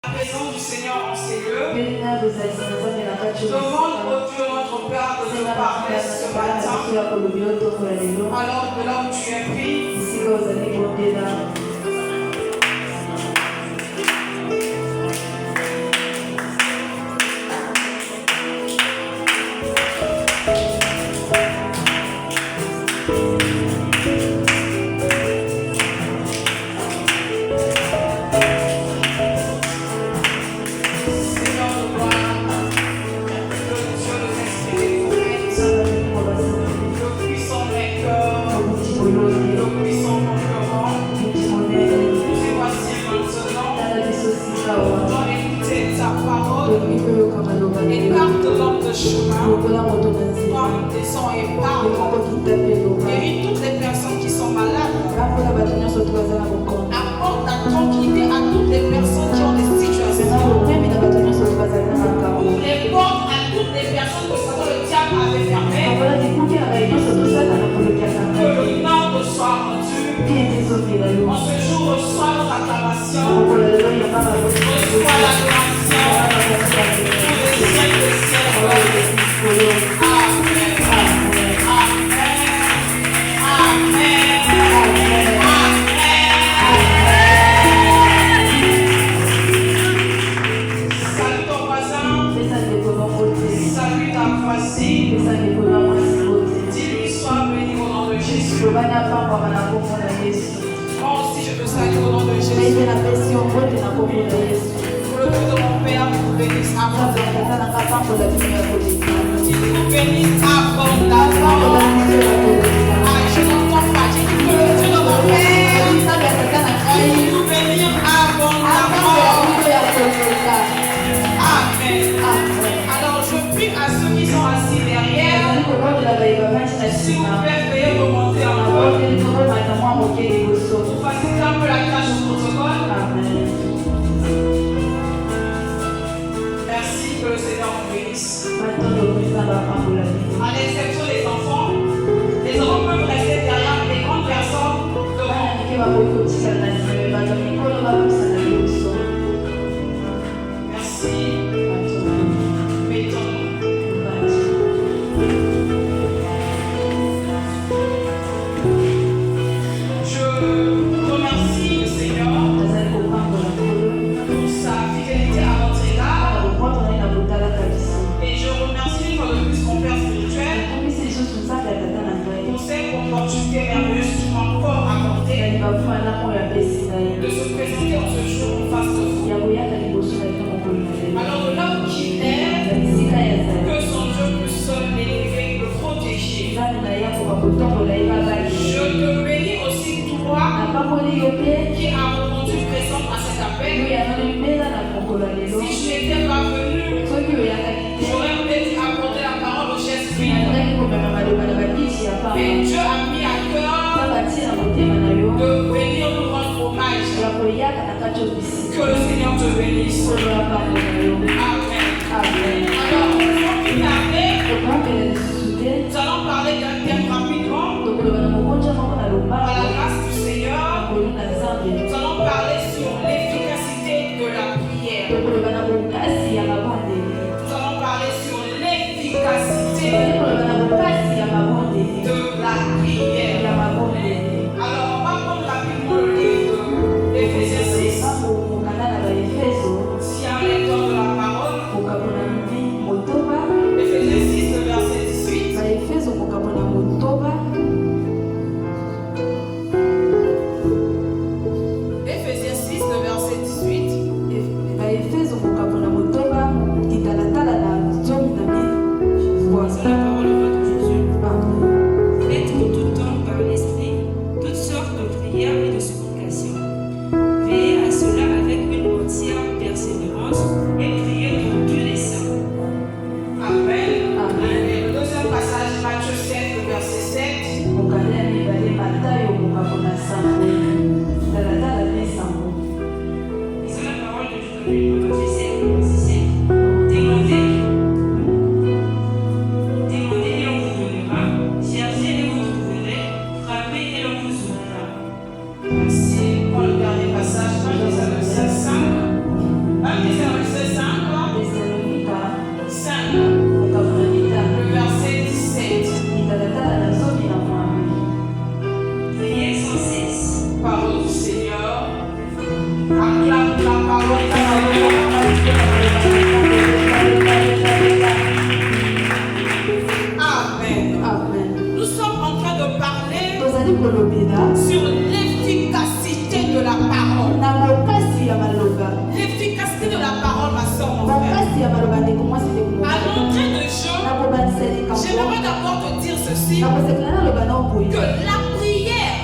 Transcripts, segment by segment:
présence du Seigneur en ces lieux. Demande au Dieu notre Père de te parler ce matin. Alors que là où tu es pris, écarte l'homme de chemin, prends tes sons et parle. Guéris toutes les personnes qui sont malades. Apporte la tranquillité à toutes les personnes qui ont des situations. Ouvre les portes à toutes les personnes que le diable avait fermées. Que le nom te soit rendu. En ce jour, reçois notre acclamation. Reçois l'adoration. Salut ton voisin. Salut ta voisine. Dis-lui sois béni au nom de Jésus. Moi aussi je te salue au nom de Jésus. Pour le nom de mon Père, vous bénisse abondamment. Il vous bénisse abondamment. Ah, je n'entends pas. Dis que le Dieu de mon Père, il vous bénisse abondamment. Amen. Alors je prie à ceux qui sont assis derrière, s'il vous plaît, veuillez remonter un peu. Vous facilitez un peu la tâche au protocole. Merci, que le Seigneur vous bénisse. À l'exception des enfants peuvent rester derrière, mais les grandes personnes devant. Merci. Mettons-nous. Je remercie le Seigneur pour sa fidélité à notre égard. Et je remercie pour le plus mon Père spirituel pour ses opportunités merveilleuses qui m'ont encore accordé de se présenter en ce jour en face de vous. Alors de là où il est, que son Dieu puisse l'élever, le protéger. Je te bénis aussi toi qui a répondu présent à cet appel. Si je n'étais pas venu, j'aurais peut-être apporté la parole au chef vide. Mais Dieu a mis à cœur de venir nous rendre hommage. Que le Seigneur te bénisse. Amen. Alors, pour finir, nous allons parler d'un thème rapidement. Par la grâce du Seigneur, nous allons parler sur l'efficacité de la prière. Nous allons parler sur l'efficacité de la prière. Alors, on va prendre rapidement le livre d'Éphésiens 6. S'il y a un lecteur de la parole, Éphésiens 6, le verset 18. sur l'efficacité de la parole. L'efficacité de la parole, ma soeur, mon frère. À l'entrée de jeu, j'aimerais d'abord te dire ceci, que la prière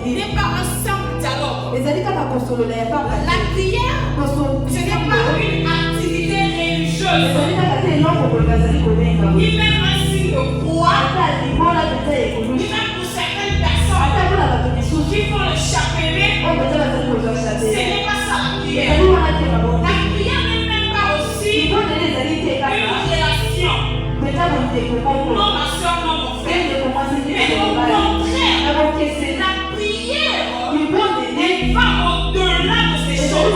n'est pas un simple dialogue. La prière, ce n'est pas une activité religieuse. Ni même un signe de croix. Ni même pour certaines personnes qui font le chapelet, ce n'est pas ça la prière. La prière n'est même pas aussi une relation. Non, ma soeur, non, mon frère. Mais au contraire, la prière, elle va au-delà de ces choses.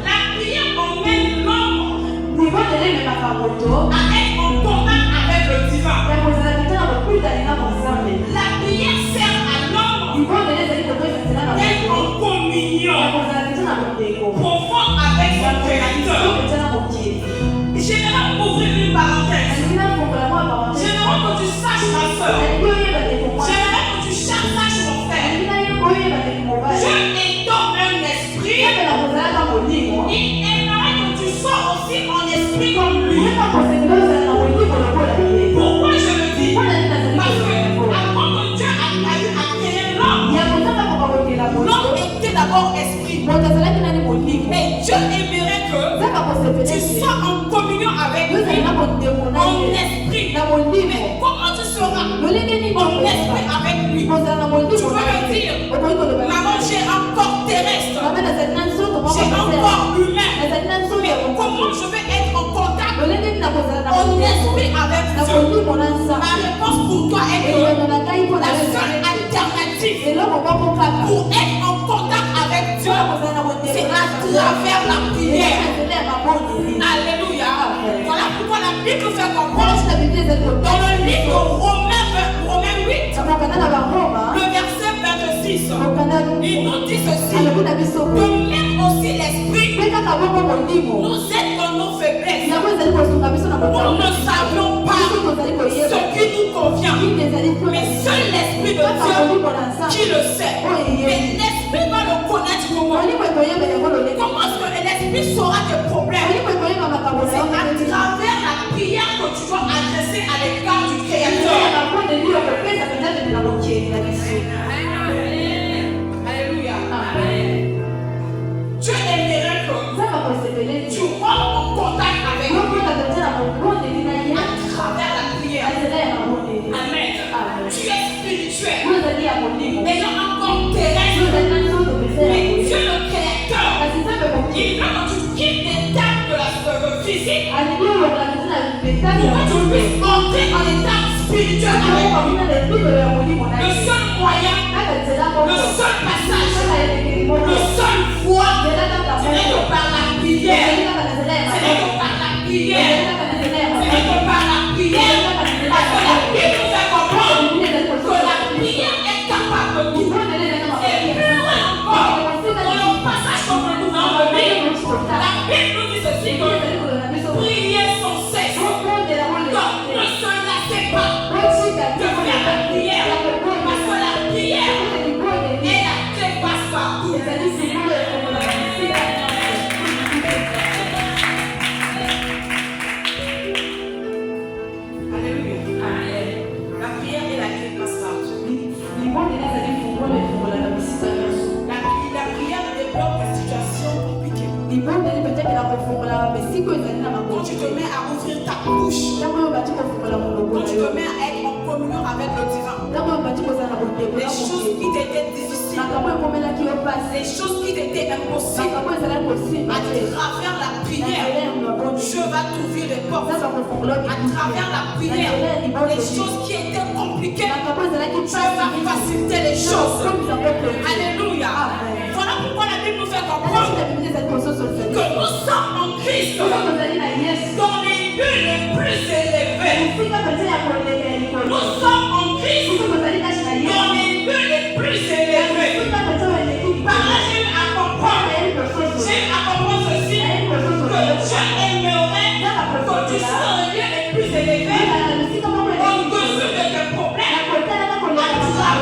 La prière emmène l'homme à être en contact avec le divin. La prière sert à l'homme d'être en communion profonde avec son Créateur. J'aimerais ouvrir une parenthèse. J'aimerais que tu saches, ma soeur. J'aimerais que tu saches, mon frère. Dieu est donc un esprit. Il aimerait que tu sois aussi en esprit comme lui. Pourquoi je le dis? Parce que avant que Dieu a créé l'homme, l'homme était d'abord esprit. Et Dieu aimerait que tu sois en communion avec lui, en esprit. Mais comment tu seras en esprit avec lui? Tu peux me dire, maman, j'ai un corps terrestre, j'ai un corps humain, mais comment je vais être en contact en esprit avec Dieu? Ma réponse pour toi est que la seule alternative pour être en contact avec Dieu, c'est à travers la prière. Alléluia. Voilà pourquoi la Bible fait comprendre dans le livre de Romains 8, le verset 26, il nous dit ceci, que même aussi l'esprit nous aide dans nos faiblesses. Nous ne savions pas ce qui nous convient, mais seul l'esprit de Dieu qui le sait. Mais l'esprit va le connaître comment? Comment est-ce que l'esprit saura tes problèmes? C'est à travers la prière que tu dois adresser à l'égard du Créateur. Alléluia. Dieu aimerait que tu rentres en contact avec lui à travers la prière. Amen. Tu es spirituel, ayant un corps terrestre, mais Dieu le Créateur, il veut que tu quittes l'état de la physique pour que tu puisses entrer en état spirituel avec lui. Le seul moyen, le seul passage, le seul voie, ce n'est que par la prière. Ce n'est que par la prière. Ce n'est que par la prière. Parce que la Bible nous fait comprendre que la prière est capable de tout. Et plus loin encore, dans le passage que nous allons lire, la Bible nous dit ceci, que prier sans cesse. Donc ne se lassez pas de faire la prière. Parce que la prière est la clé passe-partout. Alléluia. La prière est la clé passe-partout. La prière débloque des situations compliquées. Quand tu te mets à ouvrir ta bouche, quand tu te mets à être en communion avec le divin, les choses qui t'étaient difficiles, les choses qui t'étaient impossibles, à travers la prière, Dieu va t'ouvrir les portes. À travers la prière, les choses qui étaient compliquées, Dieu va faciliter les choses. Alléluia. Voilà pourquoi la Bible nous fait comprendre que nous sommes en Christ dans les lieux les plus élevés. Nous sommes en Christ dans les lieux les plus élevés. Par là, j'ai eu à comprendre ceci, que Dieu aimerait que tu sois dans les lieux les plus élevés, au-dessus de tes problèmes, à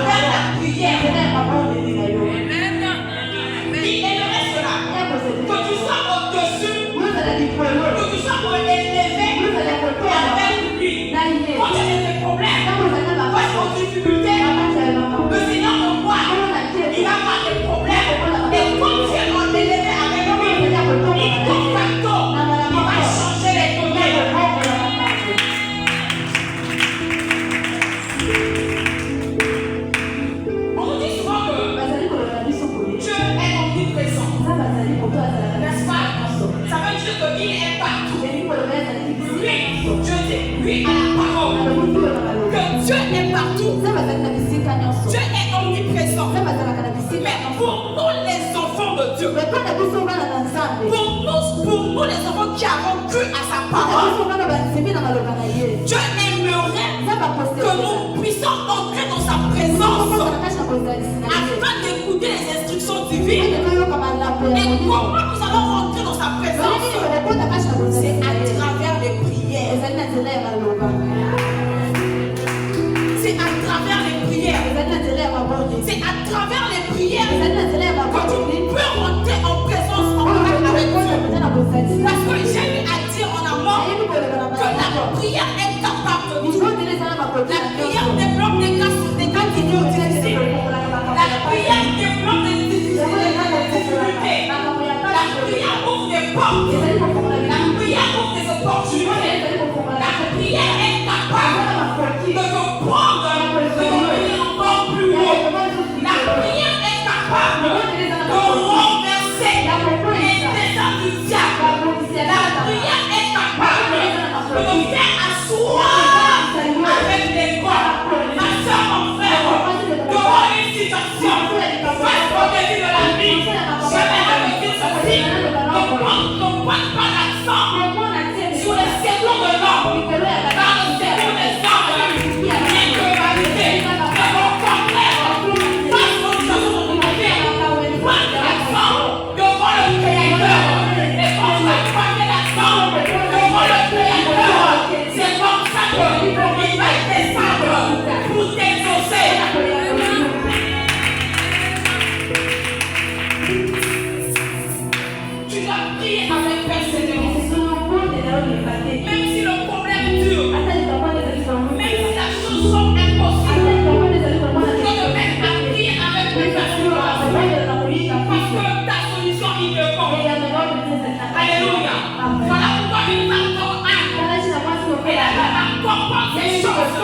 présent. Mais pour nous les enfants de Dieu, pour nous les enfants qui avons cru à sa parole, Dieu aimerait que nous puissions entrer dans sa présence afin d'écouter les instructions divines. Et comment nous allons rentrer dans sa présence? C'est à travers les prières. C'est à travers les prières. C'est à travers les prières que tu peux rentrer en présence en contact avec Dieu. Parce que j'aime à dire en amont que la prière est capable de tout. La prière débloque des cas difficiles. La prière débloque des difficultés. La prière ouvre des portes. La prière ouvre des opportunités. La prière est capable de te prendre, de devenir encore plus haut. La prière est capable de renverser les desseins du diable. La prière est capable de te faire asseoir avec les corps. Ma soeur, mon frère, devant une situation, face au début de la vie, j'aimerais te dire ceci, ne pointe pas l'accent sur les sermons de l'homme, car le sermon des hommes n'est que vanité. Mais au contraire, face aux situations de ton vie, pointe l'accent devant le Créateur. Et quand tu vas pointer l'accent devant le Créateur, c'est comme ça qu'il va descendre pour t'exaucer. Tu dois prier avec persévérance. Même si le problème dure, même si la chose semble impossible, tu dois te mettre à prier avec persévérance. Parce que ta solution, il te compte. Alléluia. Voilà pourquoi une femme comme Anne, elle a comprendre ces choses.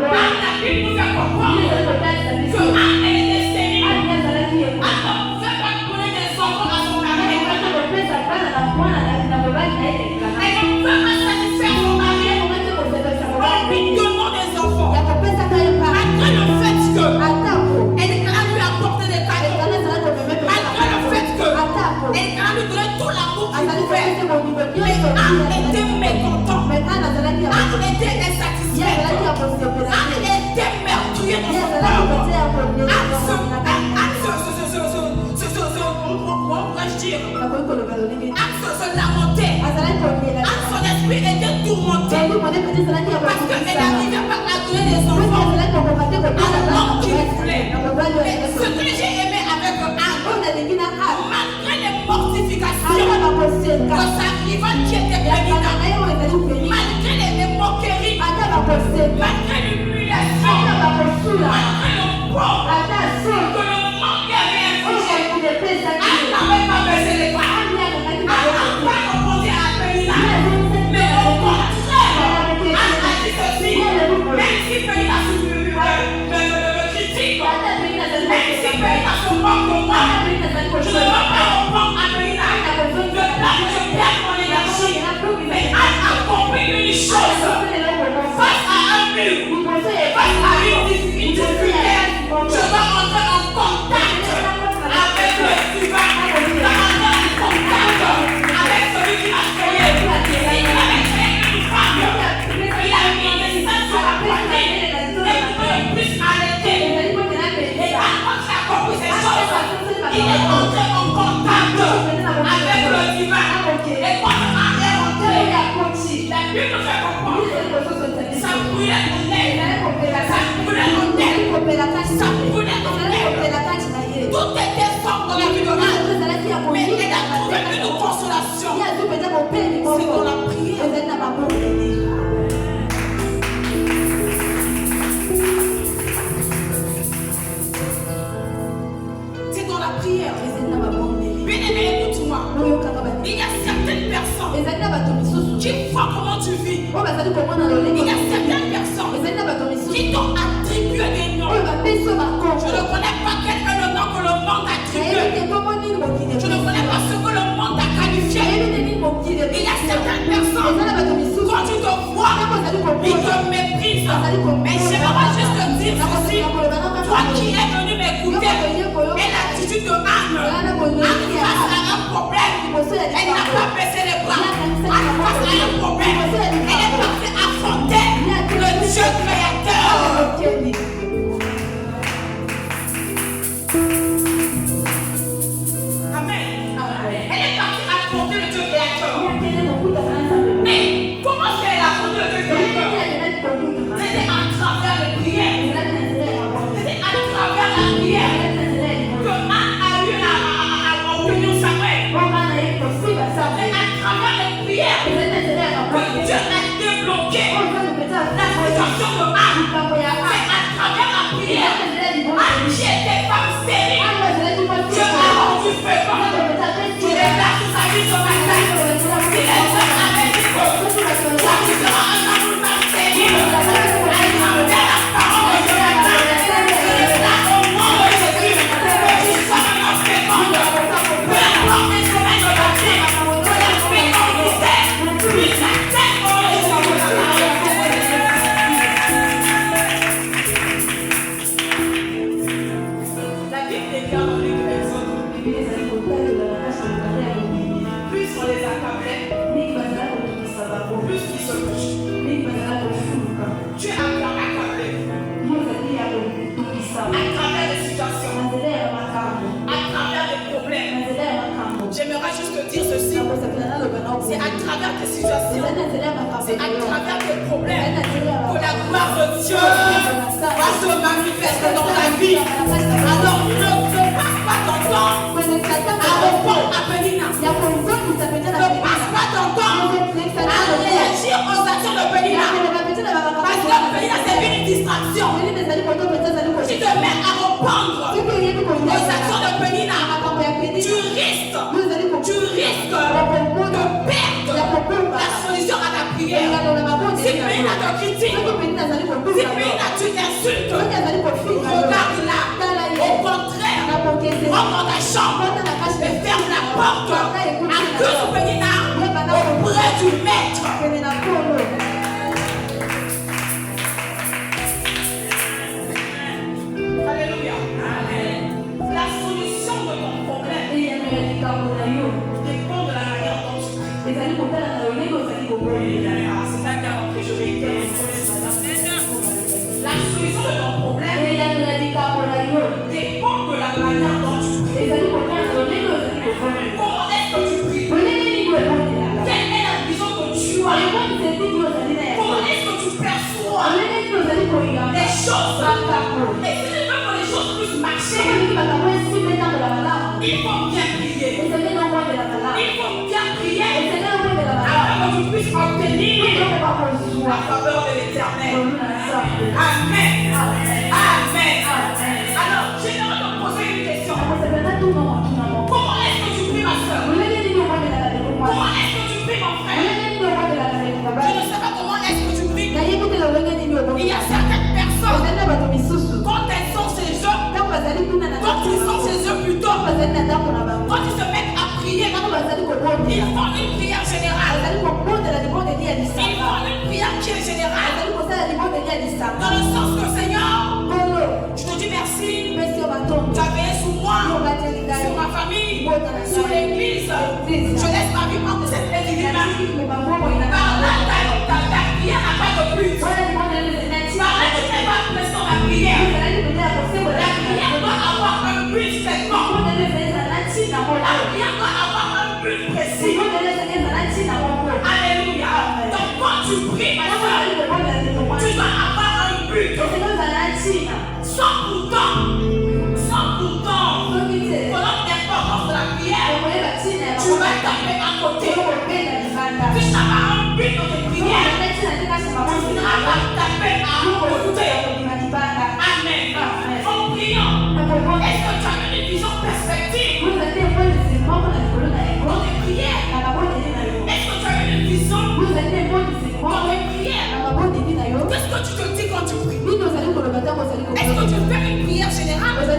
Anne, la Bible nous fait comprendre que Anne, elle était stérile. Anne ne pouvait pas donner des enfants à son mari. Elle ne pouvait pas satisfaire son mari en lui donnant des enfants. Malgré le fait qu'elle a lui apporté des cadeaux. Malgré le fait qu'elle a lui donné tout l'amour qu'il pouvait. Mais Anne était mécontent. Anne était insatisfaite. Anne était meurtrière dans son cœur. Anne se lamentait. Son esprit était tourmenté parce qu'elle n'arrivait pas à donner des enfants à l'homme qu'il voulait. Mais ce que j'ai aimé avec Anne, malgré les mortifications de sa rivale qui était Pénina, malgré les moqueries, malgré l'humiliation, malgré le poids que le monde avait infligé, Anne n'avait pas baissé les bras. Anne n'a pas répondu à Pénina. Mais au contraire, Anne a dit ceci, même si Pénina me critique, même si Pénina se moque de moi, je ne veux pas répondre à Pénina. De là que je perds mon énergie. Mais Anne a compris une chose. Face à un mur, face à une difficulté, je dois entrer en contact avec le divin. Je dois entrer en contact avec celui qui m'a créé. Il avait créé une femme. Il a mis des seins sur la poitrine. Et il puisse arrêter. Et quand il a compris ces choses, il est entré en contact avec le divin. Et quand on est rentré, la Bible nous fait comprendre. Ça brûlait mon nez. Ça brûlait mon nez. Ça brûlait mon nez. Tout était fort dans la vie de Anne. Mais elle a trouvé une consolation. C'est dans la prière. C'est dans la prière. Bien-aimé, écoute-moi. Il y a certaines personnes qui voient comment tu vis. Il y a certaines personnes qui t'ont attribué des noms. Je ne connais pas quel est le nom que le monde a attribué. Je ne connais pas ce que le monde a qualifié. Il y a certaines personnes, quand tu te vois, ils te méprisent. Mais j'aimerais juste te dire ceci. Toi qui es venu me problème. Elle n'a pas baissé les bras. Face à un problème, elle est partie affronter le Dieu créateur. Elle est partie affronter le Dieu créateur. Mais comment elle a affronté le Dieu créateur? C'était à travers les prières. C'était à travers la prière que Anne a eu à obtenir Samuel. C'est à travers les prières que Dieu a débloqué la situation de Anne. C'est à travers la prière. Anne qui était femme stérile, Dieu a rendu fécond. Tu déclares sur sa vie ce matin. Si les hommes avaient dit que toi tu seras un amour femme stérile, à travers la parole de Dieu matin, je déclare au nom de Jésus que tu seras un homme fécond. Peu importe les semaines de la vie, que la fécondité puisse atteindre les gens de la parole. La Bible déclare dans les personnes, plus on les accablait, plus ils se couchent. Dieu a bien accablé à travers les situations, à travers les problèmes. J'aimerais juste te dire ceci. C'est à travers tes situations, c'est à travers tes problèmes que la gloire de Dieu va se manifester dans ta vie. Alors ne passe pas ton temps à répondre à Pénina. Ne passe pas ton temps à réagir aux actions de Pénina. Parce que Pénina c'est une distraction. Tu te mets à répondre aux actions de Pénina. Tu risques de perdre la solution à ta prière. Si Pénina te critique, si Pénina tu t'insultes, regarde là. Au contraire, rentre dans ta chambre et ferme la porte. Accuse Pénina auprès du maître. Alléluia. La solution de ton problème dépend de la manière dont tu pries. C'est pas qu'à rentrer, je vais dire. La solution de ton problème dépend de la manière dont tu pries. Comment est-ce que tu pries? Quelle est la vision que tu as? Comment est-ce que tu perçois les choses? Et si tu veux que les choses puissent marcher, il faut bien prier. Il faut bien prier afin que tu puisses obtenir la faveur de l'Éternel. Amen. Amen. Alors, j'aimerais te poser une question. Comment est-ce que tu pries, ma soeur? Comment est-ce que tu pries, mon frère? Je ne sais pas comment est-ce que tu pries. Il y a certaines personnes, quand elles sont chez eux, quand ils sont chez eux plutôt, quand ils se mettent à prier, ils font une prière générale. Ils font une prière qui est générale. Dans le sens que Seigneur, je te dis merci. Tu as veillé sur moi, sur ma famille, sur l'église. Je laisse ma vie entre cette église. Par là, ta prière n'a pas de but. Par là, tu n'es pas pressé dans la prière. La prière doit avoir un but seulement. La prière doit avoir un but précis. Alléluia. Donc quand tu pries, ma soeur, tu dois avoir un but. Sans pourtant, pendant l'importance de la prière, tu vas taper à côté. Tu n'as pas un but dans tes prières. Tu n'auras pas tapé à côté. Amen. En priant, est-ce que tu as une vision perspective dans tes prières? Est-ce que tu as une vision dans tes prières? Qu'est-ce que tu te dis quand tu pries? Est-ce que tu fais une prière générale? Est-ce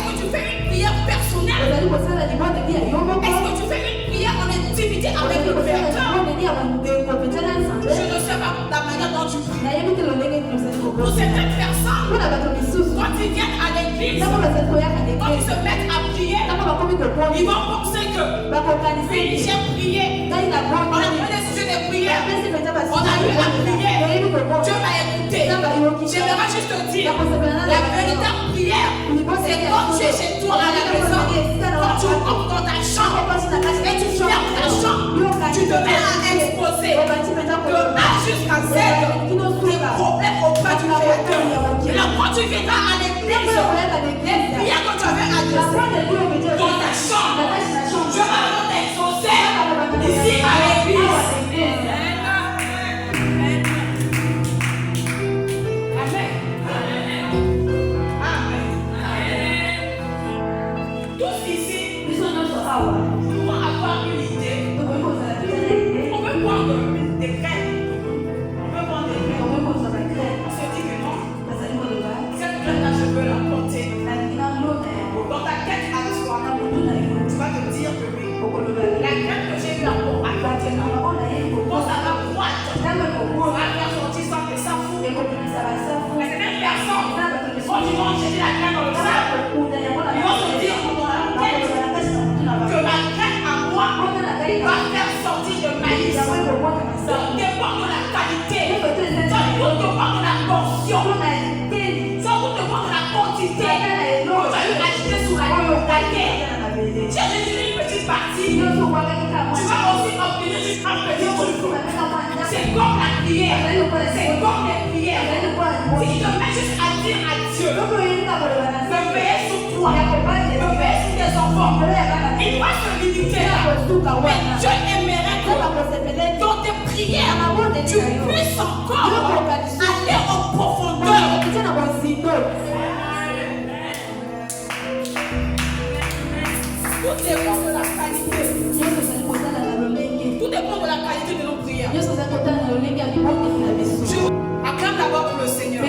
que tu fais une prière personnelle? Est-ce que tu fais une prière en intimité avec le Créateur? Je ne sais pas la manière dont tu pries. Pour certaines personnes, quand ils viennent à l'église, quand ils se mettent à prier, ils vont penser que oui, j'ai prié. On a fait des sujets de prière. On a eu à prier. Dieu m'a écouté. J'aimerais juste te dire, la véritable prière, c'est quand tu es chez toi à la maison, quand tu rentres dans ta chambre et tu fermes ta chambre, tu te mets à exposer de A jusqu'à Z les problèmes auprès du Créateur. Alors quand tu viendras à l'église, les prières que tu avais adressées dans ta chambre, je vais t'exaucer ici à l'église. C'est comme la prière, c'est comme les prières. Si tu te mets juste à dire à Dieu, me veiller sur toi, me veiller sur tes enfants, il va se limiter là. Mais Dieu aimerait que dans tes prières, tu puisses encore aller en profondeur. Tout dépend de la qualité. Tout dépend de la qualité de nos prières. Acclame d'abord pour le Seigneur.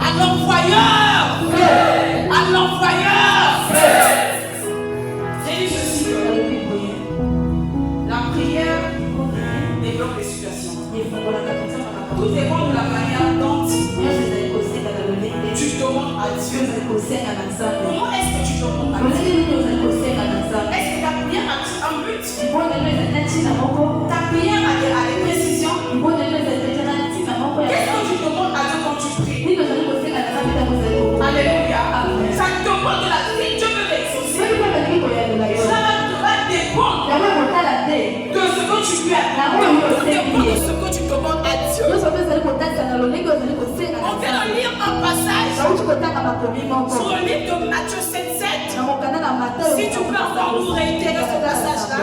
À l'envoyeur. À l'envoyeur. J'ai dit ceci. La prière débloque les situations. Tout dépend de la manière dont tu demandes à Dieu. Comment est-ce que tu demandes à Dieu? Est-ce que ta prière a un but? Ta prière a des précisions? Qu'est-ce que tu demandes à Dieu quand tu pries? Alléluia. Ça demande de la vie. Dieu veut l'exaucer. Ça va dépendre de ce que tu fais. Tout dépend de ce que tu demandes à Dieu. On vient de lire un passage sur le livre de Matthieu 7:7. Si tu peux encore nous réitérer ce passage-là.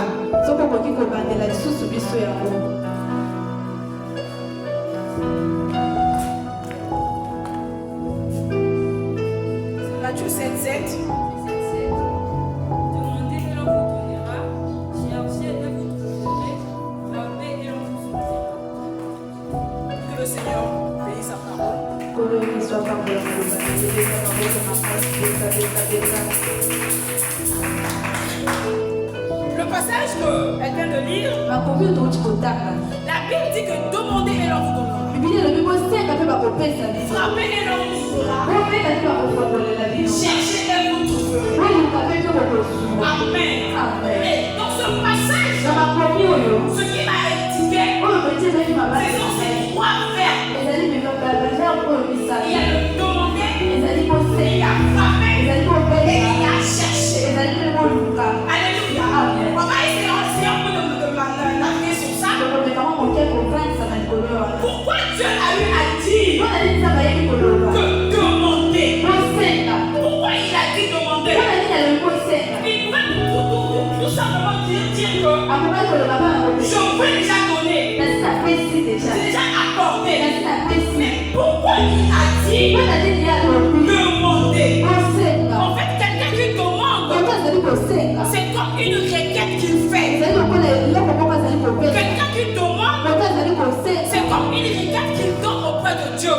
Matthieu 7:7. Demandez et l'on vous donnera. Cherchez et vous trouverez. Frappez et l'on vous ouvrira. Que le Seigneur bénisse sa parole. Le passage qu'elle vient de lire, la Bible dit que demandez et l'on vous donnera. Frappez et l'on vous ouvrira. Cherchez et vous trouverez. Amen. Et dans ce passage, ce qui m'a indiqué, ce sont ces trois verbes. Il y a le demander, il y a frapper et il y a chercher. Alléluia. On va essayer un peu de m'appuyer sur ça. Pourquoi Dieu a eu à dire que demander? Pourquoi il a dit demander? Il pouvait tout simplement dire que je peux déjà donner. C'est déjà accordé. Mais pourquoi il a dit demander? En fait, quelqu'un qui demande, c'est comme une requête qu'il fait. Quelqu'un qui demande, c'est comme une requête qu'il donne auprès de Dieu.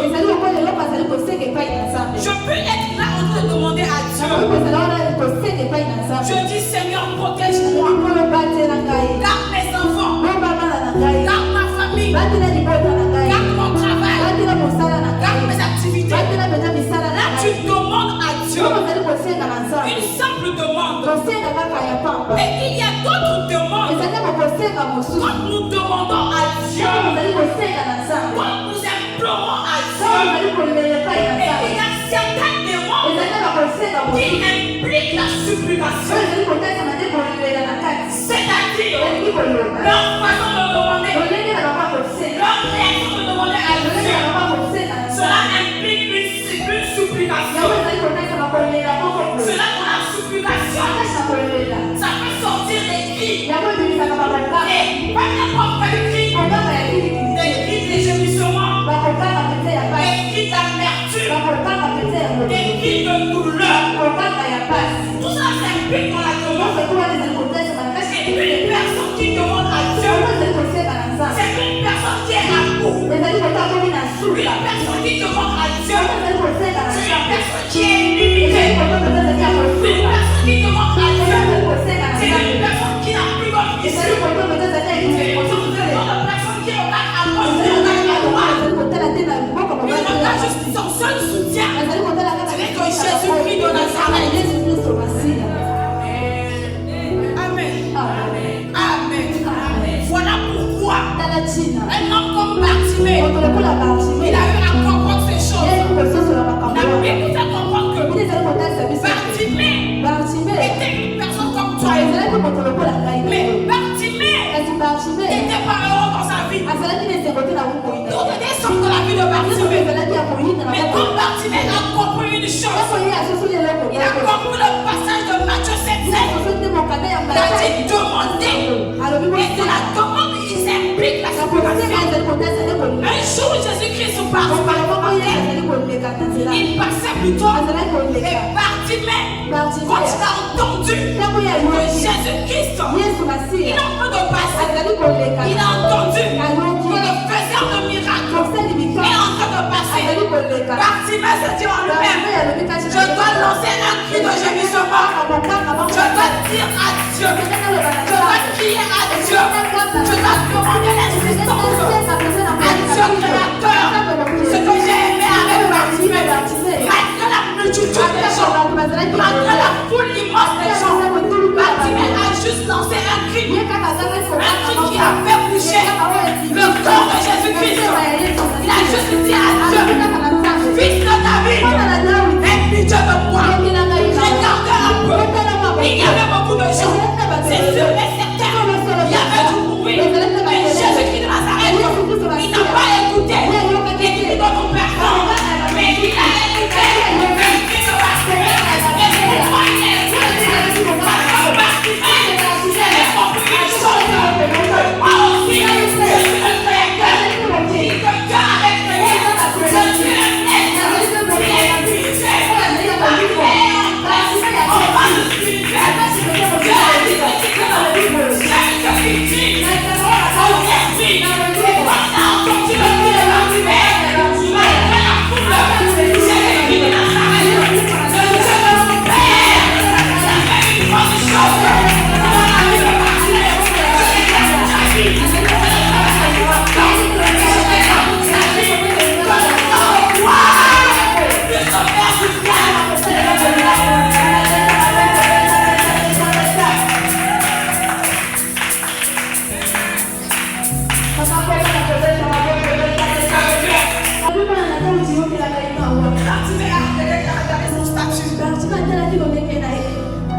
Je peux être là en train de demander à Dieu. Je dis Seigneur, protège-moi. Garde mes enfants. Garde ma famille. Garde mon travail. Garde mes activités. Et qu'il y a d'autres demandes. Quand nous demandons à Dieu, quand nous implorons à Dieu, et il y a certaines demandes qui impliquent la supplication. C'est-à-dire leur façon de demander, leur réaction de demander à Dieu, cela implique une supplication. Cela dans la supplication, ça peut sortir des cris. Et pas n'importe quel cri, des cris de gémissement, des cris d'amertume, des cris de douleur. Tout ça s'implique dans la demande. C'est une personne qui demande à Dieu. C'est une personne qui est à bout. Une personne qui demande à Dieu. C'est une personne qui est limitée. Une personne qui demande à Dieu. C'est une personne qui n'a plus d'autre issue. C'est une personne qui regarde à gauche, qui regarde à droite. Il regarde juste son seul soutien. C'est que Jésus-Christ de Nazareth. Voilà pourquoi un homme comme Bartimée, il a eu à comprendre ces choses. La Bible nous a comprendre que Bartimée était une personne comme toi. Mais Bartimée n'était pas heureux dans sa vie. Toutes les sortes de la vie de Bartimée. Mais comme Bartimée a compris une chose, il a compris le passage de Matthieu 7:7. Il a dit demander. Et de la demande, il s'implique la supplication. Un jour, Jésus-Christ il passait plutôt. Et Bartimée, quand il a entendu que Jésus-Christ, il est en train de passer, il a entendu que le faiseur de miracles est en train de passer. Bartimée se dit en lui-même, je dois lancer un cri de gémissement. Je dois dire à Dieu, je dois crier à Dieu, je dois demander l'assistance à Dieu créateur. Ce que j'ai aimé avec Bartimée, malgré la multitude des gens, malgré la foule immense des gens, Bartimée a juste lancé un cri qui a fait bouger le corps de Jésus-Christ. Il a juste dit à Dieu, fils de David, aie pitié de moi. Regardez un peu, il y avait beaucoup de gens, c'est sûr et certain, il y avait du bruit, mais Jésus-Christ de Nazareth, il n'a pas écouté, il dit d'autres personnes, mais il a écouté, il de Bartimée, et pourquoi il a écouté, parce que Bartimée, j'ai compris une chose, moi aussi, je suis le créateur, qui te garde avec lui, je suis le maître, qui est puissé, on va le suivre, Dieu a dit que c'est dans le livre, c'est ce qu'il dit, on est on a entendu le cri de Bartimée, malgré la foule, Jésus-Christ de Nazareth, le Dieu de mon Père, ça fait une grande chose dans la vie de Bartimée,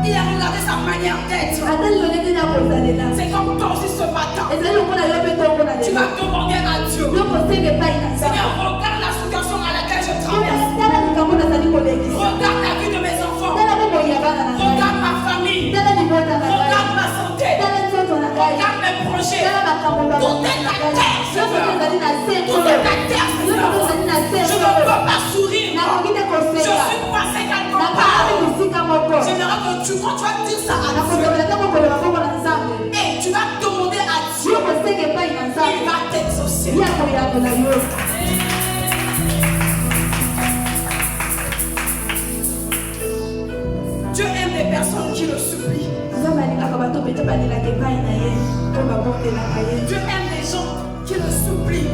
il a regardé sa manière d'être. C'est comme toi aussi ce matin. Tu vas demander à Dieu. Seigneur, regarde la situation à laquelle je traverse. Regarde la vie de mes enfants. Regarde ma famille. Regarde ma santé. Regarde mes projets. Tout est à terre, Seigneur. Tout est à terre, Seigneur. Je ne peux pas sourire. Je suis passé quelque part. J'aimerais que tu, quand tu vas dire ça à Dieu, et tu vas demander à Dieu, il va t'exaucer. Dieu aime les personnes qui le supplient. Dieu aime les gens qui le supplient.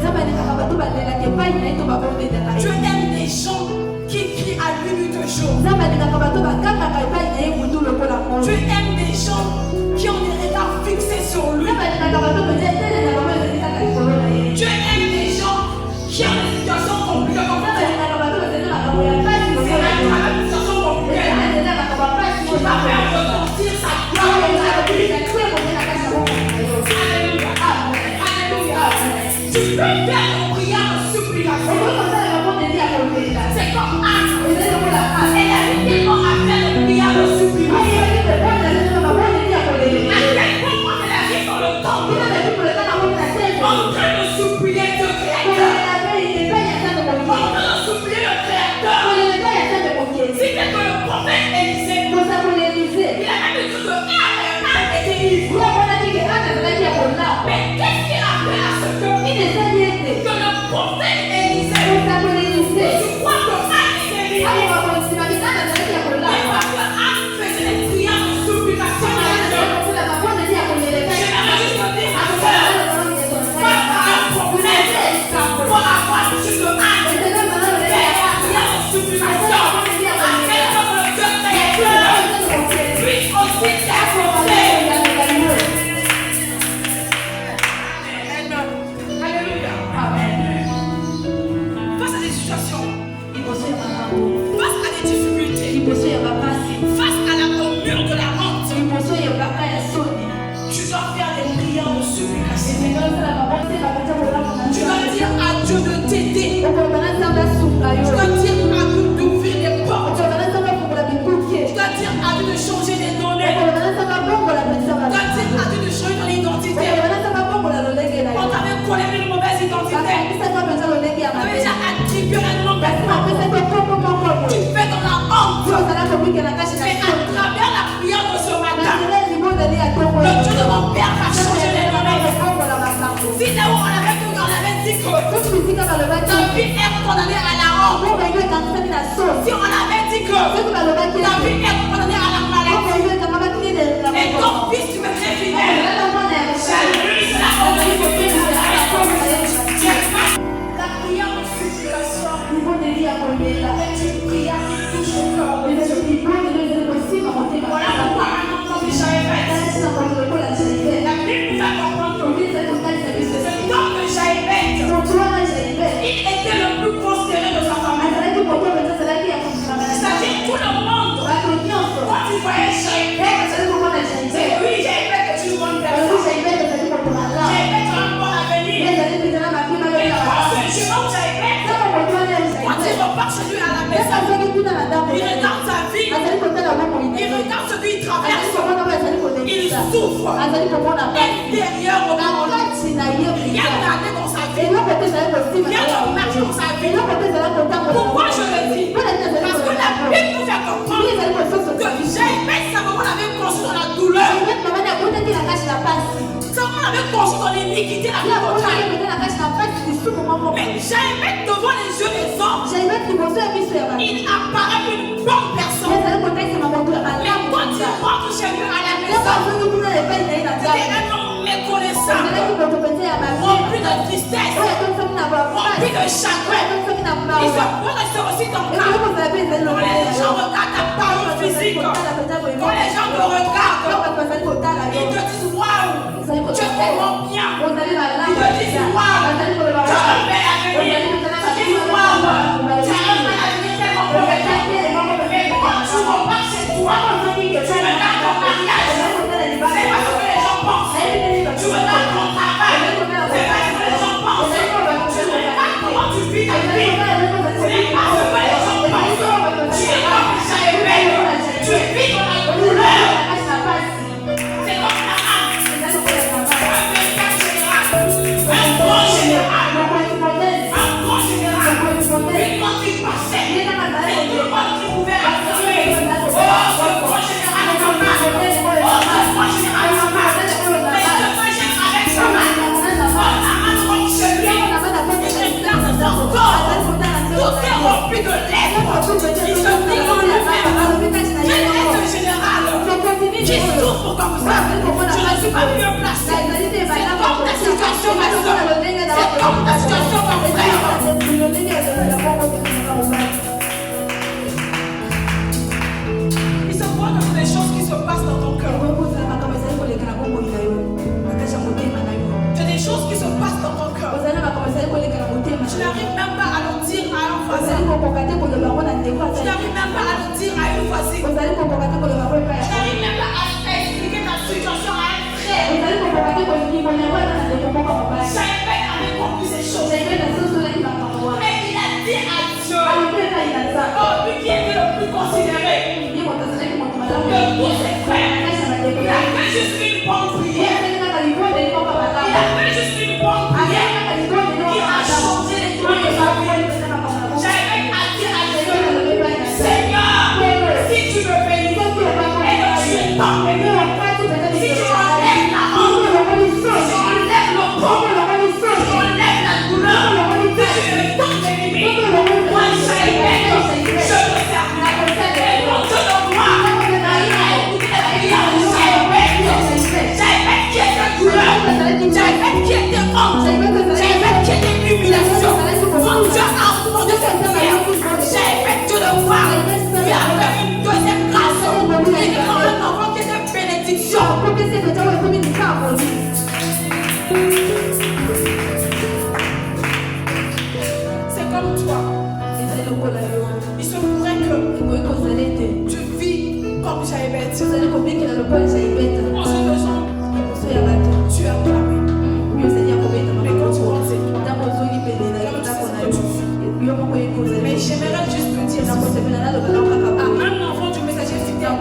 Dieu aime les gens qui crient à lui de jour. Dieu aime les gens sur lui. Dieu aime les gens qui ont des situations compliquées. C'est la situation compliquée. Tu vas faire ressortir sa gloire dans ta vie. Alléluia. Tu peux faire une prière de supplication. C'est comme Anne. Elle a eu tellement à faire une prière de supplication. À quel moment elle arrive dans le temple en train de supplier le Créateur. En train de supplier le Créateur. C'était que le prophète Élisée, il a même dit que Anne était ivre. Mais qu'est-ce qu'il a fait à ce que le prophète Élisée, tu crois que Anne était ivre? Mais parce que Anne faisait des prières de supplication à Dieu. J'aimerais juste te dire, ma soeur, face à un problème, pour avoir plus de Anne, fais la prière de supplication. Afin que le Dieu créateur puisse aussi t'accorder. Alléluia. Face à des situations, face à des difficultés, face à au mur de la honte, tu dois faire des prières de supplication. Tu dois dire à Dieu de t'aider. Tu dois dire à Dieu d'ouvrir les portes. Tu dois dire à Dieu de changer les données. Tu dois dire à Dieu de changer ton identité. On t'avait collé une mauvaise identité. Tu avais déjà attribué un nom de tu fais dans la honte. Mais à travers la prière de ce matin, le Dieu de mon Père va changer les données. Si là où on avait dit que ta vie est condamnée à la honte. Si on avait dit que ta vie est condamnée à la maladie. Et ton fils, tu me fais fidèle. J'allume la la prière de supplication est une prière qui touche au cœur. Voilà pourquoi maintenant quand Jaïbeth, la Bible nous a comprendre que ce temps de Jaïbeth, il était le plus considéré de sa famille. C'est-à-dire tout le monde, quand tu voyais Jaïbeth, c'est oui, Jaïbeth est une bonne personne. Jaïbeth a un bon avenir. Et quand ce chemin où Jaïbeth, quand il repart chez lui à la maison, il regarde sa vie, il regarde ce qu'il traverse, il souffre. Intérieur au monde, il y a l'année dans sa vie, il y a le marche dans sa vie. Pourquoi je le dis? Parce que la Bible nous fait comprendre que Jaïbeth, sa maman l'avait conçu dans la douleur. Sa maman l'avait conçu dans l'iniquité, la vie totale. Mais Jaïbeth, devant les yeux des hommes, il apparaît une bonne personne. Mais quand il rentre chez lui à la maison, c'était un homme méconnaissable, rempli de tristesse, rempli de chagrin. Il se pose aussi dans le cas. Quand les gens regardent ta parole physique, quand les gens te regardent, ils te disent waouh, tu es tellement bien. Ils te disent waouh, tu as un bel avenir. Ils te disent waouh, tu as un bel avenir tellement prometteur. Mais quand tu repars chez toi, tu regardes ton mariage, c'est pas ce que les gens pensent. Tu regardes ton travail, c'est pas ce que les gens pensent. Tu regardes comment tu vis ta vie, c'est pas ce que les gens pensent. Tu es comme Jaïbeth, tu vis dans la douleur. C'est comme la âme. Un grand général. Et quand il passait, et tout le monde qui pouvait l'affirmer, oh, ce grand général est en marche. Oh, ce grand général est en marche. Mais ce grand général avec sa main, oh, la main comme chez lui, il regarde son corps. Tout est rempli de lèvres. Il se dit qu'on le fait. Quel est ce général qui souffre comme ça? Je ne suis pas mieux placé. C'est comme ta situation, ma soeur. C'est comme ta situation, mon frère. Il se voit dans les choses qui se passent dans ton cœur. Tu n'arrives même pas à le dire à un voisin. Tu n'arrives même pas à le dire à une voisine. Tu n'arrives même pas à expliquer ta situation à un frère. J'avais peine à répondre ces choses. Mais il a dit à Dieu, oh, lui qui était le plus considéré de tous ses frères, il a fait juste une bonne prière. Il a fait juste une bonne prière qui a changé les plans de sa vie. J'avais à dire à Dieu, Seigneur, si tu me bénis et que tu es tant béni, si tu enlèves la honte, si tu enlèves le pauvre, si tu enlèves la douleur, si tu es tant béni, moi j'avais béni, je te servirai. Et mon Dieu de moi, il a écouté la prière, j'avais qui était douleur, j'avais qui était honte, j'avais qui était humiliation. Mon Dieu a entendu cette prière. J'avais Dieu de voir, lui a fait une deuxième grâce. Il est comme un enfant qui est une bénédiction. C'est comme toi. Il se pourrait que tu vis comme j'avais dit. En ce faisant, tu as clamé. Mais quand tu rentres, c'est toi. Mais j'aimerais juste te dire à un enfant du messager fidèle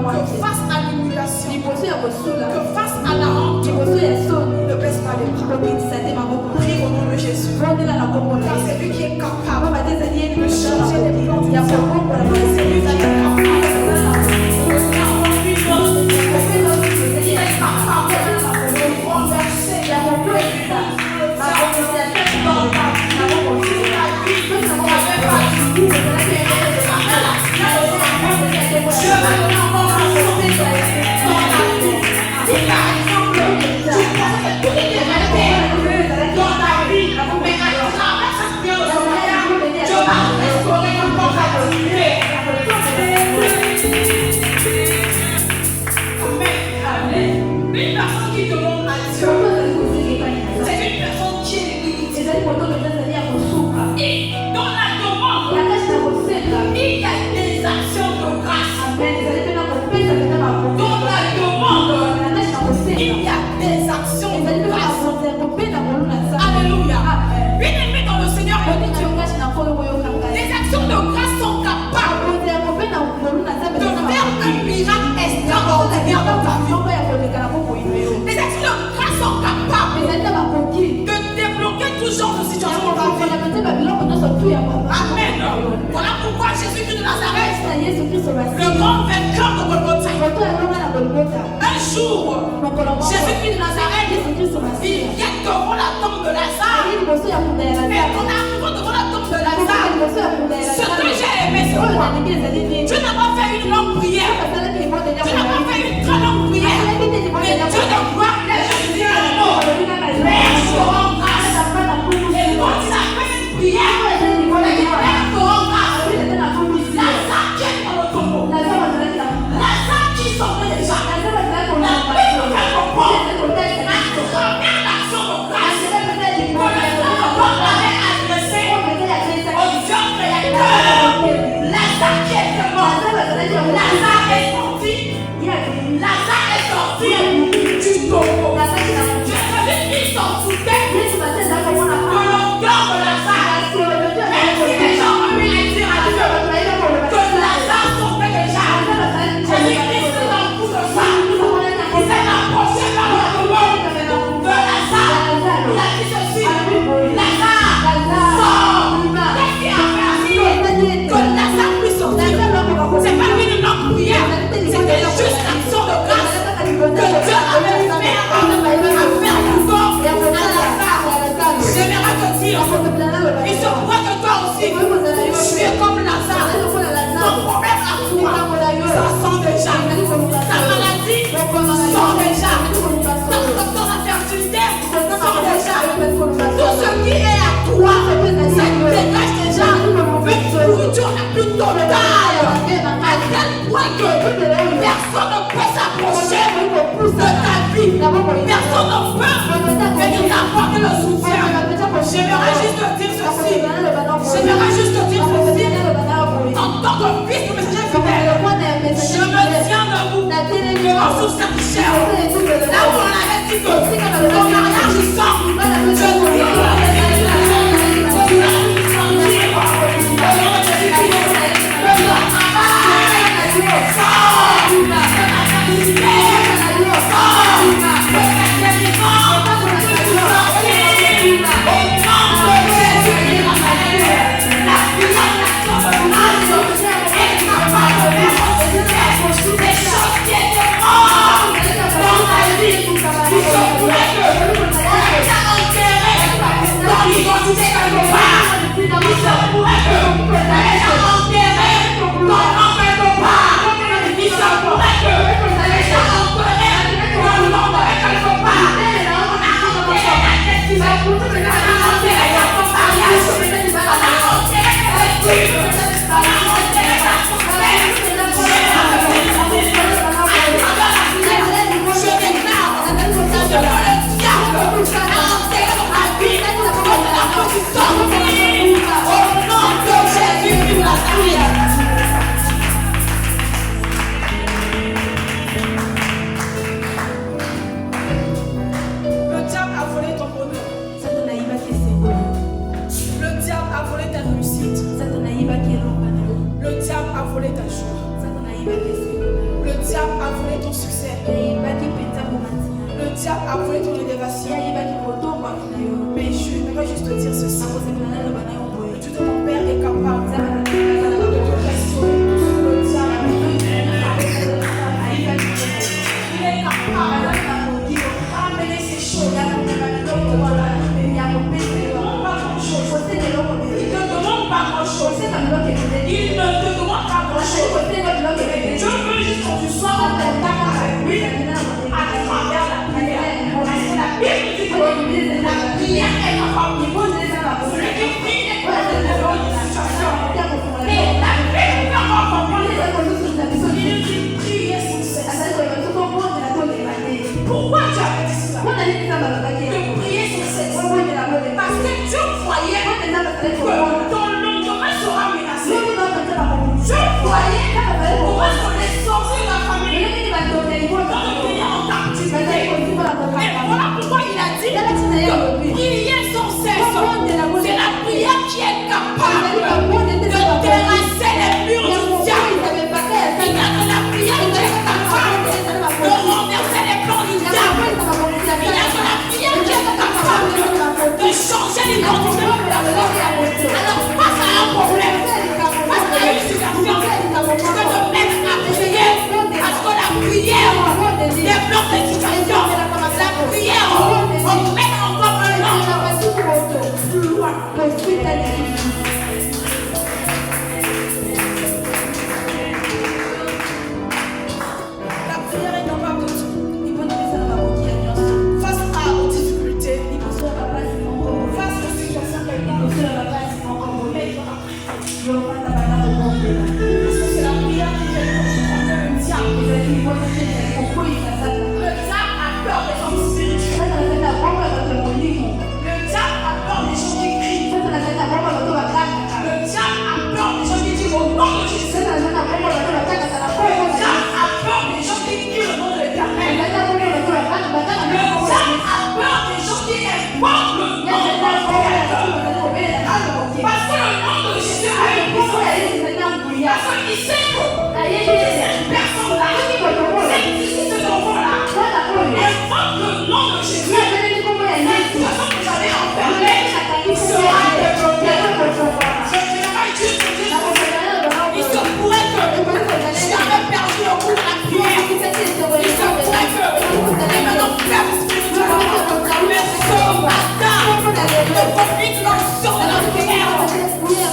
que face à l'humiliation, que face à la honte, ne baisse pas les bras. Prie au nom de Jésus. Car c'est lui qui est capable de changer les plans du diable. C'est lui qui est capable. Il est capable de renverser une personne qui demande à Dieu, c'est une personne qui est limite. Et dans la demande, il y a des actions de grâce. Dans la demande, il y a des actions de grâce. Alléluia. Bien-aimé dans le Seigneur, les actions de grâce sont capables de faire un miracle extraordinaire dans ta vie. Les actions de grâce sont capables de débloquer tout genre de situation dans ta vie. Amen. Voilà pourquoi Jésus-Christ de Nazareth, le grand vainqueur de Golgotha, un jour, Jésus-Christ de Nazareth, il vient devant la tombe de Lazare. Et en arrivant devant la tombe de Lazare, ce que j'ai aimé, c'est quoi? Tu n'as pas fait une longue prière. Tu n'as pas fait une très longue prière. Mais Dieu de gloire, il a juste dit un mot. Père, je te rends grâce. Et quand il a fait une prière, Père, te rends grâce. Lazare qui est dans le tombeau. Lazare qui sortait déjà. La paix de quelque part. La première action de grâce. Que le Seigneur avait adressé au Dieu créateur. Lazare qui était mort. Lazare est sorti. Lazare est sorti du tombeau. Je savais qu'ils s'en foutaient de l'odeur de Lazare. Même si les gens ont eu à dire à Dieu que Lazare sortait déjà. Jésus-Christ s'en fout de ça. Il s'est approché par le tombeau de Lazare. Il a dit ceci: Lazare, sors. Qu'est-ce qui a fait que Lazare puisse sortir? C'est pas une longue prière. C'était juste l'action de grâce que Dieu avait fait à faire encore à Lazare. J'aimerais te dire, il se pourrait que toi aussi, tu es comme Lazare. Ton problème à toi, ça sent déjà. Ta maladie sent déjà. Ton infertilité sent déjà. Tout ce qui est à toi, ça dégage déjà. Une nourriture la plus totale. À tel point que personne ne peut s'approcher de ta vie. Personne ne peut venir t'apporter le soutien. J'aimerais juste te dire ceci. J'aimerais juste te dire ceci. En tant que fils du messager fidèle, je me tiens debout devant sous cette chair. Là où on avait dit que ton mariage sort, je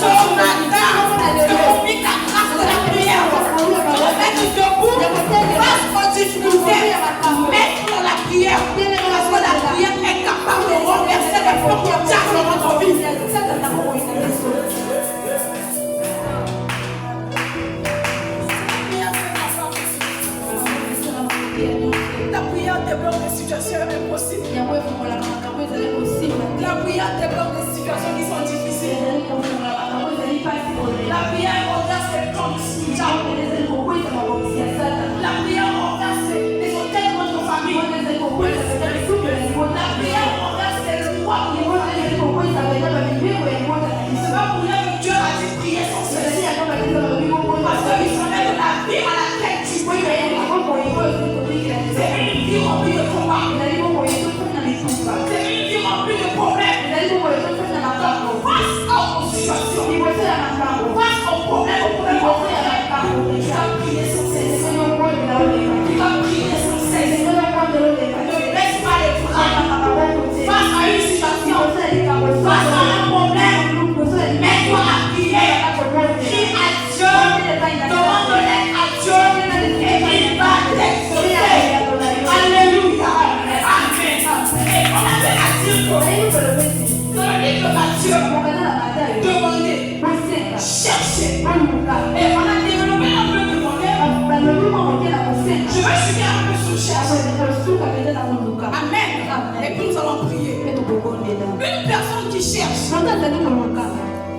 Ce matin, je communique la grâce de la prière.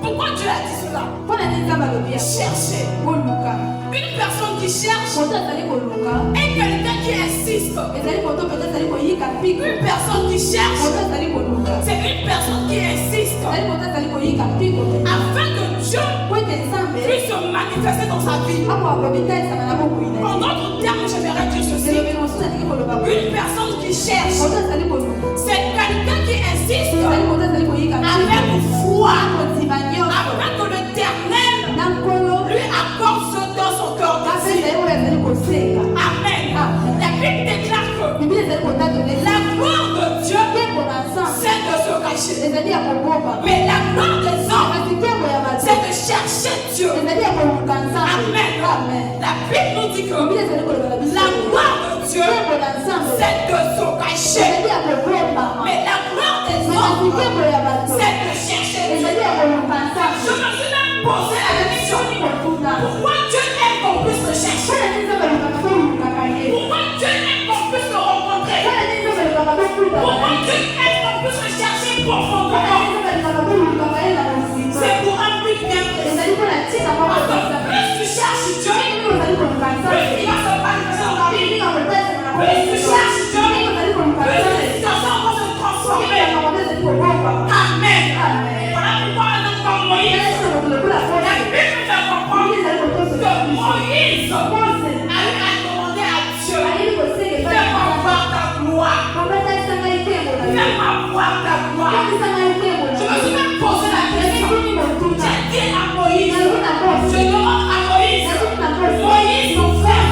Pourquoi Dieu a dit cela? Cherchez. Une personne qui cherche et quelqu'un qui insiste. Une personne qui cherche, c'est une personne qui insiste afin que Dieu puisse se manifester dans sa vie. En d'autres termes, j'aimerais dire ceci. Une personne qui cherche, c'est quelqu'un qui insiste avec foi afin que l'Éternel lui accorde ce dans son cœur. Amen. La Bible déclare que la gloire de Dieu, c'est de se cacher. Mais la gloire des hommes, c'est de chercher Dieu. Amen. La Bible nous dit que la gloire de Dieu, c'est de se cacher. Mais la gloire des hommes, c'est de chercher Dieu. Je me suis même posé la question, pourquoi Dieu aime qu'on puisse le chercher? Pourquoi Dieu aime qu'on puisse le rencontrer? Pourquoi Dieu aime qu'on puisse le chercher profondément? C'est pour un but bien précis. Parce que plus tu cherches Dieu, plus il va se manifester dans ta vie. Plus tu cherches Dieu, plus les situations vont se transformer. Amen. Voilà pourquoi un homme comme Moïse, la Bible fait comprendre que Moïse a eu à demander à Dieu, fais-moi voir ta gloire. Fais-moi voir ta gloire. Je me suis même posé la question. J'ai dit à Moïse, je demande à Moïse, Moïse mon frère,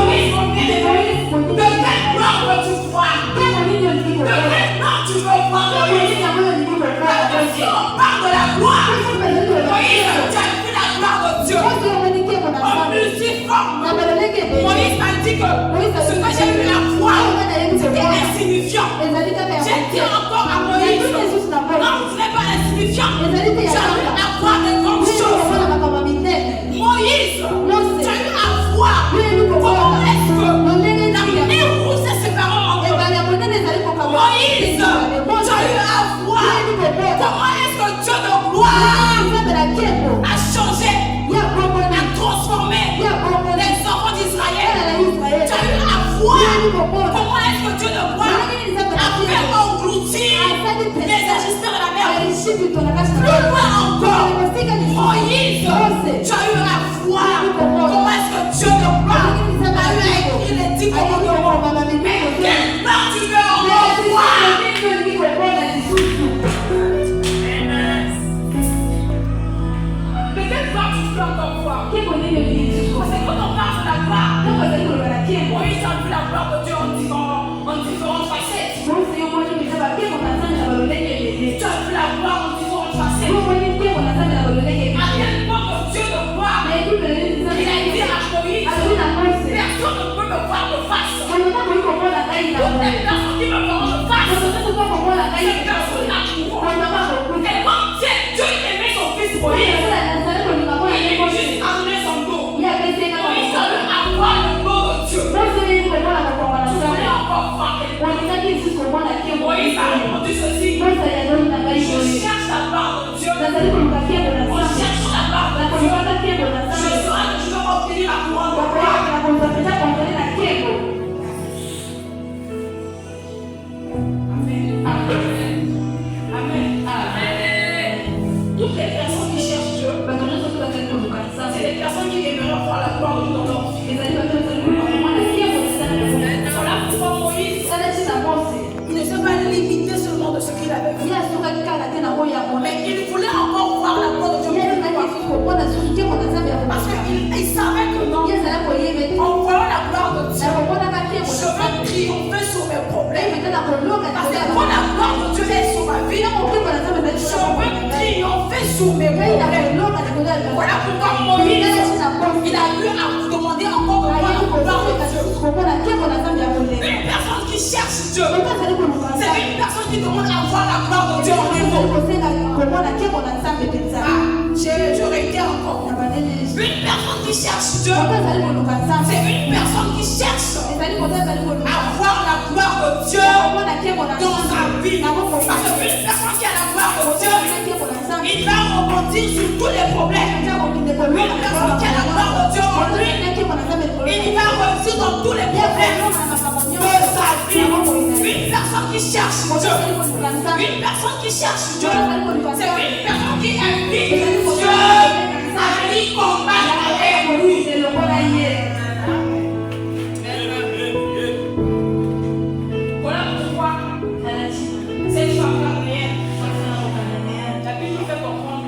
Moïse mon bien-aimé, de quelle gloire veux-tu voir? De quelle gloire tu veux voir Moïse? Parce que si on parle de la gloire, Moïse, tu as vu la gloire de Dieu. En multiforme. Moïse m'a dit que ce que j'ai vu la foi, c'était insignifiant. J'ai dit encore à Moïse, non, ce n'est pas insignifiant. Tu as vu la foi de grandes choses. Moïse, tu as eu à voir comment est-ce que la mer rouge s'est séparée en deux. Moïse, tu as eu à voir comment est-ce que Dieu de gloire a changé, a transformé les enfants d'Israël. Tu as eu à voir comment est-ce que Dieu de gloire a fait engloutir les Égyptiens de la mer. Plus loin encore, Moïse, tu as eu à voir comment est-ce que Dieu de gloire a eu à écrire les 10 commandements. Mais quelle part tu veux encore voir? Mais quelle part tu veux encore voir? Parce que quand on parle de la gloire, Moïse a vu la gloire de Dieu en différentes facettes. Tu as vu la gloire en différentes facettes. À quel point que Dieu de gloire, il a dit à Moïse, personne ne peut me voir de face. Toutes les personnes qui me verront de face, ces personnes n'accourront. Et quand Dieu aimait son fils Moïse, il est juste amené son dos. Moïse a eu à voir le dos de Dieu. Tu voulais encore voir quelqu'un. Moïse a répondu ceci. Je cherche la part de Dieu. On cherche la part de Dieu. Je saurai que je dois obtenir la couronne de gloire. Amen. Toutes les personnes qui cherchent Dieu, c'est les personnes qui aimeraient voir la gloire de Dieu dans leur vie. Voilà pourquoi Moïse, il ne s'est pas limité seulement de ce qu'il avait vu. Mais il voulait encore voir la gloire de Dieu. Parce qu'il savait que non, en voyant la gloire de Dieu, je veux triompher sur mes problèmes. Parce que quand la gloire de Dieu est sur ma vie, je veux triompher sur mes problèmes. Voilà pourquoi Moïse, il a eu à vous demander encore de voir la gloire de Dieu. Une personne qui cherche Dieu, c'est une personne qui demande à voir la gloire de Dieu en nouveau. Je réitère encore. Une personne qui cherche Dieu, c'est une personne qui cherche à voir la gloire de Dieu dans sa vie. Parce qu'une personne qui a la gloire de Dieu, il va rebondir sur tous les problèmes. Une personne qui a la gloire de Dieu en lui, il va réussir dans tous les problèmes de sa vie. Une personne qui cherche Dieu, une personne qui cherche Dieu, c'est une personne qui invite Dieu à lui combattre avec lui. Voilà pourquoi cette femme cananéenne, la Bible nous fait comprendre.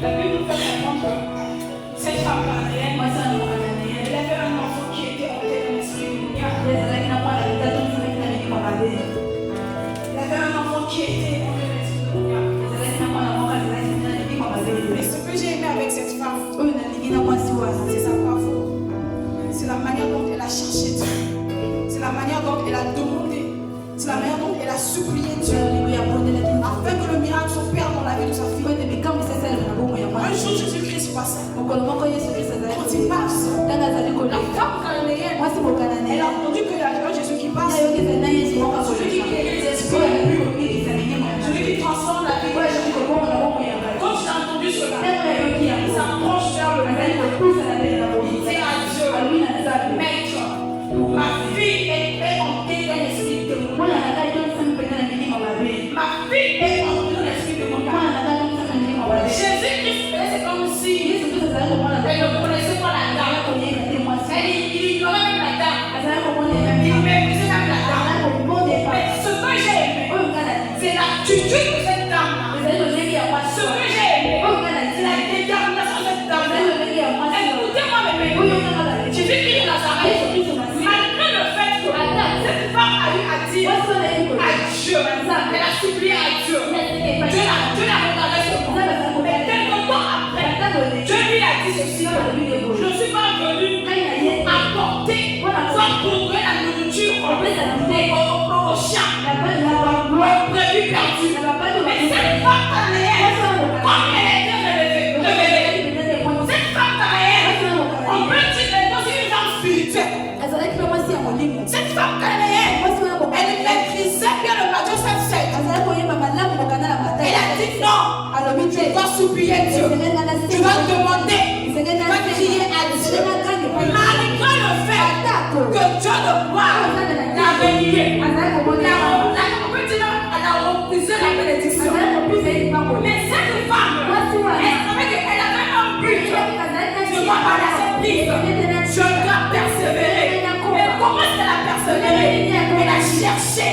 La Bible nous fait comprendre que cette femme cananéenne, elle avait un enfant qui était hanté dans l'esprit démoniaque. Elle avait un enfant qui était hanté dans l'esprit démoniaque. Mais ce que j'ai aimé avec cette femme, c'est sa parole. C'est la manière dont elle a cherché Dieu. C'est la manière dont elle a demandé. C'est la manière dont elle a supplié Dieu. Afin que le miracle s'opère dans la vie de sa fille. Un jour, Jésus-Christ passait. Quand il passe, la femme cananéenne, elle a entendu que y a Jésus qui passe. Celui qui guérit les esprits, celui qui transforme la vie. Quand tu as entendu cela, il s'approche vers le maître. Il dit à Dieu, Maître, ma fille est hantée dans l'esprit de mon père. Ma fille est hantée dans l'esprit de mon père. Jésus-Christ, c'est comme si elle ne connaissait pas la dame. Il ignorait même la dame. Il méprisait même la dame. Mais ce que j'ai aimé, c'est l'attitude de cette dame. Ce que j'ai aimé, c'est la détermination de cette dame. Écoutez-moi, mes bénis. Jésus-Christ de Nazareth, malgré le fait que cette femme a eu à dire à Dieu, elle a supplié à Dieu. Dieu l'a regardé sur moi. Mais quelque temps après, Dieu lui a dit ceci. Je ne suis pas venu apporter sans couvrir la nourriture aux chiens, aux brebis perdues. Mais cette femme cananéenne, comme elle était révélée, cette femme cananéenne, on peut dire que c'est une femme spirituelle. Cette femme cananéenne, elle maîtrisait bien le Matthieu 7:7. Elle a dit non, tu dois supplier Dieu, tu dois demander, tu dois crier à Dieu. Malgré le fait que Dieu le voit, l'a béni, elle a refusé la bénédiction. Mais cette femme, elle savait qu'elle avait un but. Je ne dois pas laisser prise, je dois persévérer. Mais comment est-ce qu'elle a persévéré? Elle a cherché.